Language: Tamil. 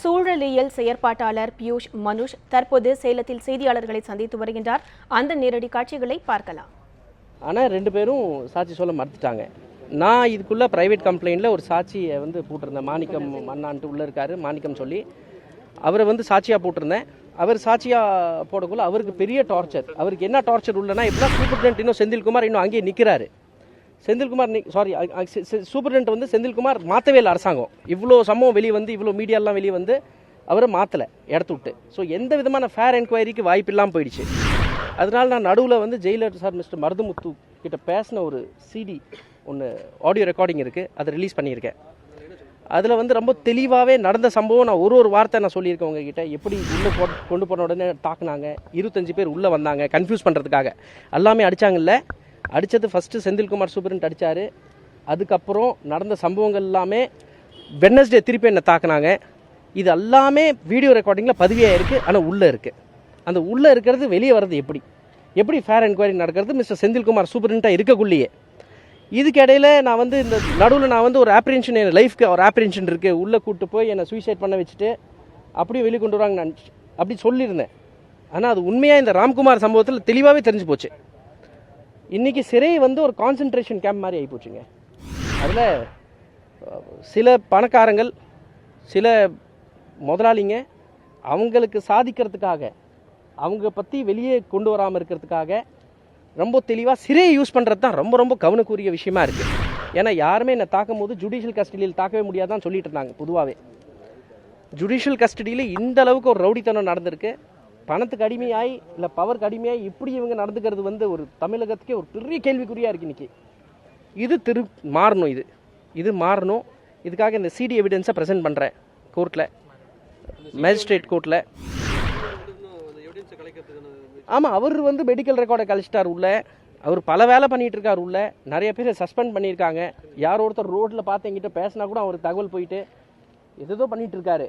சூழலியல் செயற்பாட்டாளர் பியூஷ் மனுஷ் தற்போது சேலத்தில் செய்தியாளர்களை சந்தித்து வருகின்றார். அந்த நேரடி காட்சிகளை பார்க்கலாம். ஆனால் 2 பேரும் சாட்சி சொல்ல மறுத்துட்டாங்க. நான் இதுக்குள்ளே ப்ரைவேட் கம்ப்ளைண்ட்டில் ஒரு சாட்சியை போட்டிருந்தேன். மாணிக்கம் அண்ணான்ட்டு உள்ளே இருக்கார், மாணிக்கம் சொல்லி அவரை சாட்சியாக போட்டிருந்தேன். அவர் சாட்சியாக போடக்குள்ள அவருக்கு பெரிய டார்ச்சர். அவருக்கு என்ன டார்ச்சர் உள்ளனா, இப்போதான் சூப்பர்டென்ட் இன்னும் செந்தில்குமார் இன்னும் அங்கேயே நிற்கிறாரு. செந்தில்குமார் சூப்பர்டென்ட் செந்தில்குமார் மாற்றவே இல்லை. அரசாங்கம் இவ்வளோ சம்பவம் வெளியே இவ்வளோ மீடியாலாம் வெளியே அவரை மாற்றலை இடத்து விட்டு. ஸோ எந்த விதமான ஃபேர் என்கொயரிக்கு வாய்ப்பு இல்லாமல் போயிடுச்சு. அதனால நான் நடுவில் ஜெயிலர் சார் மிஸ்டர் மருதுமுத்து கிட்ட பேசின ஒரு சிடி ஒன்று ஆடியோ ரெக்கார்டிங் இருக்குது, அதை ரிலீஸ் பண்ணியிருக்கேன். அதில் ரொம்ப தெளிவாகவே நடந்த சம்பவம் நான் ஒரு வார்த்தை நான் சொல்லியிருக்கேன் உங்ககிட்ட. எப்படி உள்ளே கொண்டு போன உடனே தாக்குனாங்க, 25 பேர் உள்ளே வந்தாங்க கன்ஃபியூஸ் பண்ணுறதுக்காக. எல்லாமே அடித்தாங்கல்ல. அடித்தது ஃபஸ்ட்டு செந்தில்குமார் சூப்பரண்ட் அடித்தார். அதுக்கப்புறம் நடந்த சம்பவங்கள் எல்லாமே வெட்னஸ்டே திருப்பி என்னை தாக்குனாங்க. இது எல்லாமே வீடியோ ரெக்கார்டிங்கில் பதிவாக இருக்குது. ஆனால் உள்ளே இருக்குது. அந்த உள்ளே இருக்கிறது வெளியே வர்றது எப்படி ஃபேர் என்கொயரி நடக்கிறது மிஸ்டர் செந்தில்குமார் சூப்பரண்ட்டாக இருக்கக்குள்ளேயே. இதுக்கு இடையில நான் இந்த நடுவில் நான் ஒரு ஆப்ரிஹென்ஷன், என் லைஃப்க்கு ஒரு ஆப்ரிஹென்ஷன் இருக்குது. உள்ளே கூப்பிட்டு போய் என்னை சூசைட் பண்ண வச்சுட்டு அப்படியே வெளியே கொண்டு வராங்க நான் அப்படி சொல்லியிருந்தேன். ஆனால் அது உண்மையாக இந்த ராம்குமார் சம்பவத்தில் தெளிவாகவே தெரிஞ்சு போச்சு. இன்றைக்கி சிறை ஒரு கான்சன்ட்ரேஷன் கேம்ப் மாதிரி ஆகிப்போச்சுங்க. அதில் சில பணக்காரங்கள், சில முதலாளிங்க அவங்களுக்கு சாதிக்கிறதுக்காக, அவங்க பற்றி வெளியே கொண்டு வராமல் இருக்கிறதுக்காக ரொம்ப தெளிவாக சிறையை யூஸ் பண்ணுறது தான் ரொம்ப கவனக்குரிய விஷயமா இருக்குது. ஏன்னா யாருமே என்னை தாக்கும் போது ஜுடிஷியல் கஸ்டடியில் தாக்கவே முடியாதான் சொல்லிட்டு இருந்தாங்க. பொதுவாகவே ஜுடிஷியல் கஸ்டடியில் இந்த அளவுக்கு ஒரு ரவுடித்தனம் நடந்திருக்கு. பணத்துக்கு அடிமையாய் இல்லை பவருக்கு அடிமையாய் இப்படி இவங்க நடந்துக்கிறது ஒரு தமிழகத்துக்கே ஒரு பெரிய கேள்விக்குறியாக இருக்குது இன்றைக்கி. இது மாறணும். இது மாறணும். இதுக்காக இந்த சிடி எவிடன்ஸை ப்ரெசென்ட் பண்ணுறேன் கோர்ட்டில், மேஜிஸ்ட்ரேட் கோர்ட்டில். ஆமாம், அவர் மெடிக்கல் ரெக்கார்டை கழிச்சிட்டார் உள்ள. அவர் பல வேலை பண்ணிகிட்டு இருக்கார் உள்ள. நிறைய பேர் சஸ்பெண்ட் பண்ணியிருக்காங்க. யாரோ ஒருத்தர் ரோட்டில் பார்த்து எங்கிட்ட பேசினா கூட அவர் தகவல் போயிட்டு ஏதோ பண்ணிகிட்டு இருக்காரு.